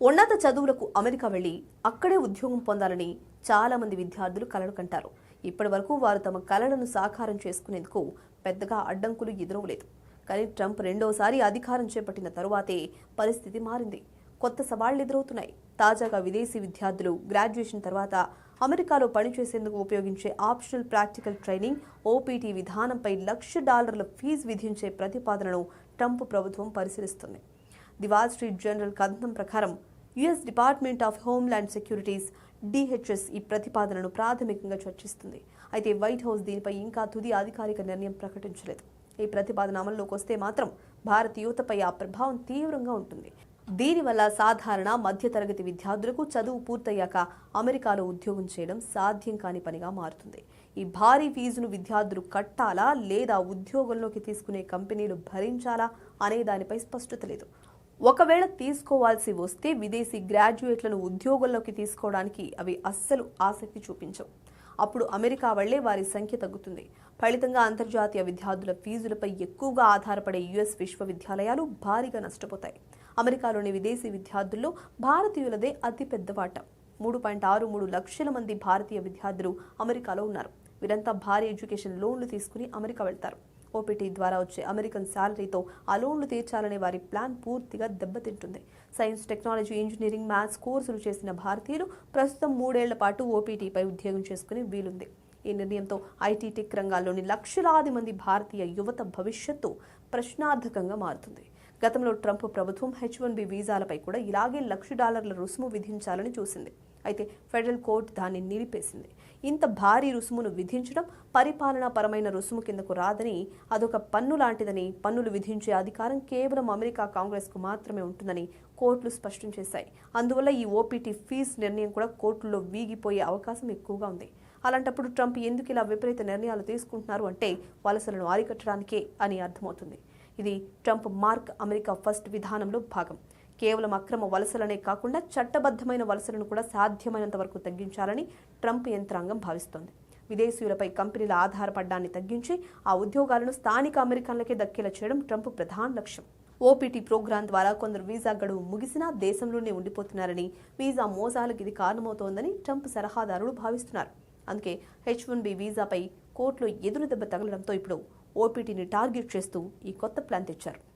ఉన్నత చదువులకు అమెరికా వెళ్లి అక్కడే ఉద్యోగం పొందాలని చాలా మంది విద్యార్థులు కలలు కంటారు. ఇప్పటి వరకు వారు తమ కలలను సాకారం చేసుకునేందుకు పెద్దగా అడ్డంకులు ఎదురవలేదు. కానీ ట్రంప్ రెండోసారి అధికారం చేపట్టిన తరువాతే పరిస్థితి మారింది. కొత్త సవాళ్లు ఎదురవుతున్నాయి. తాజాగా విదేశీ విద్యార్థులు గ్రాడ్యుయేషన్ తర్వాత అమెరికాలో పనిచేసేందుకు ఉపయోగించే ఆప్షనల్ ప్రాక్టికల్ ట్రైనింగ్ ఓపీటీ విధానంపై $1,00,000 ఫీజు విధించే ప్రతిపాదనను ట్రంప్ ప్రభుత్వం పరిశీలిస్తుంది. ది వాల్ స్ట్రీట్ జర్నల్ కథనం ప్రకారం US department of homeland securities DHS ఈ ప్రతిపాదనను ప్రాథమికంగా చర్చిస్తుంది. అయితే వైట్ హౌస్ దీనిపై ఇంకా తుది అధికారిక నిర్ణయం ప్రకటించలేదు. ఈ ప్రతిపాదన అమల్లోకి వస్తే మాత్రం భారత యువతపై ఆ ప్రభావం తీవ్రంగా ఉంటుంది. దీనివల్ల సాధారణ మధ్యతరగతి విద్యార్థులకు చదువు పూర్తయ్యాక అమెరికాలో ఉద్యోగం చేయడం సాధ్యం కాని పనిగా మారుతుంది. ఈ భారీ ఫీజును విద్యార్థులు కట్టాలా లేదా ఉద్యోగంలోకి తీసుకునే కంపెనీలు భరించాలా అనే దానిపై స్పష్టత లేదు. ఒకవేళ తీసుకోవాల్సి వస్తే విదేశీ గ్రాడ్యుయేట్లను ఉద్యోగంలోకి తీసుకోవడానికి అవి అస్సలు ఆసక్తి చూపించవు. అప్పుడు అమెరికా వెళ్లే వారి సంఖ్య తగ్గుతుంది. ఫలితంగా అంతర్జాతీయ విద్యార్థుల ఫీజులపై ఎక్కువగా ఆధారపడే యుఎస్ విశ్వవిద్యాలయాలు భారీగా నష్టపోతాయి. అమెరికాలోని విదేశీ విద్యార్థుల్లో భారతీయులదే అతిపెద్ద వాటా. 3.63 లక్షల మంది భారతీయ విద్యార్థులు అమెరికాలో ఉన్నారు. వీరంతా భారీ ఎడ్యుకేషన్ లోన్లు తీసుకుని అమెరికా వెళ్తారు. ఓపీటీ ద్వారా వచ్చే అమెరికన్ శాలరీతో ఆ లోన్లు తీర్చాలనే వారి ప్లాన్ పూర్తిగా దెబ్బతింటుంది. సైన్స్, టెక్నాలజీ, ఇంజనీరింగ్, మ్యాథ్స్ కోర్సులు చేసిన భారతీయులు ప్రస్తుతం 3 ఏళ్ల పాటు ఓపీటీపై ఉద్యోగం చేసుకునే వీలుంది. ఈ నిర్ణయంతో ఐటీ, టెక్ రంగాల్లోని లక్షలాది మంది భారతీయ యువత భవిష్యత్తు ప్రశ్నార్థకంగా మారుతుంది. గతంలో ట్రంప్ ప్రభుత్వం H-1B వీసాలపై కూడా ఇలాగే $1,00,000 రుసుము విధించాలని చూసింది. అయితే ఫెడరల్ కోర్టు దాన్ని నిలిపేసింది. ఇంత భారీ రుసుమును విధించడం పరిపాలనా పరమైన రుసుము కిందకు రాదని, అదొక పన్ను లాంటిదని, పన్నులు విధించే అధికారం కేవలం అమెరికా కాంగ్రెస్కు మాత్రమే ఉంటుందని కోర్టులు స్పష్టం చేశాయి. అందువల్ల ఈ ఓపీటీ ఫీజు నిర్ణయం కూడా కోర్టుల్లో వీగిపోయే అవకాశం ఎక్కువగా ఉంది. అలాంటప్పుడు ట్రంప్ ఎందుకు ఇలా విపరీత నిర్ణయాలు తీసుకుంటున్నారు అంటే వలసలను అరికట్టడానికే అని అర్థమవుతుంది. ఇది ట్రంప్ మార్క్ అమెరికా ఫస్ట్ విధానంలో భాగం. కేవలం అక్రమ వలసలనే కాకుండా చట్టబద్ధమైన వలసలను కూడా సాధ్యమైనంత వరకు తగ్గించాలని ట్రంప్ యంత్రాంగం భావిస్తోంది. విదేశీయులపై కంపెనీల ఆధారపడ్డాన్ని తగ్గించి ఆ ఉద్యోగాలను స్థానిక అమెరికన్లకే దక్కేలా చేయడం ట్రంప్ ప్రధాన లక్ష్యం. ఓపీటీ ప్రోగ్రాం ద్వారా కొందరు వీసా గడువు ముగిసినా దేశంలోనే ఉండిపోతున్నారని, వీసా మోసాలకు ఇది కారణమవుతోందని ట్రంప్ సలహాదారులు భావిస్తున్నారు. అందుకే H-1B వీసాపై కోర్టులో ఎదురు దెబ్బ తగలడంతో ఇప్పుడు ఓపీటీని టార్గెట్ చేస్తూ ఈ కొత్త ప్లాన్ తెచ్చారు.